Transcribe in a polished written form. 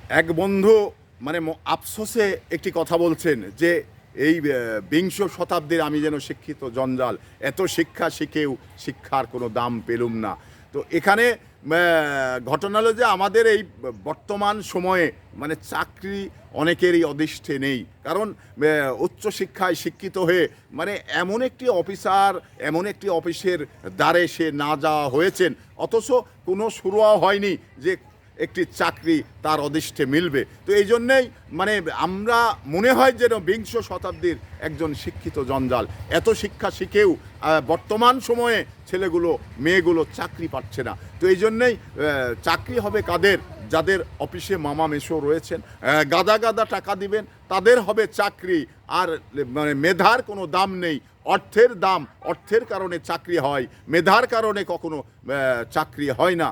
এক বন্ধু মানে আফসোসে একটি কথা বলছেন যে এই বিংশ শতাব্দীর আমি যেন শিক্ষিত জঞ্জাল, এত শিক্ষা শিখেও শিক্ষার কোনো দাম পেলুম না। তো এখানে ঘটনা হলো যে আমাদের এই বর্তমান সময়ে মানে চাকরি অনেকেরই অদৃষ্টে নেই, কারণ উচ্চশিক্ষায় শিক্ষিত হয়ে মানে এমন একটি অফিসার, এমন একটি অফিসের দ্বারে সে না যাওয়া হয়েছেন, অথচ কোনো শুরুও হয়নি যে একটি চাকরি তার অদৃষ্টে মিলবে। তো এই জন্যেই মানে আমরা মনে হয় যেন বিংশ শতাব্দীর একজন শিক্ষিত জঞ্জাল, এত শিক্ষা শিখেও বর্তমান সময়ে ছেলেগুলো মেয়েগুলো চাকরি পাচ্ছে না। তো এই জন্যেই চাকরি হবে কাদের? যাদের অফিসে মামা মেসো রয়েছেন, গাদা গাদা টাকা দিবেন, তাদের হবে চাকরি। আর মানে মেধার কোনো দাম নেই, অর্থের দাম, অর্থের কারণে চাকরি হয়, মেধার কারণে কখনো চাকরি হয় না।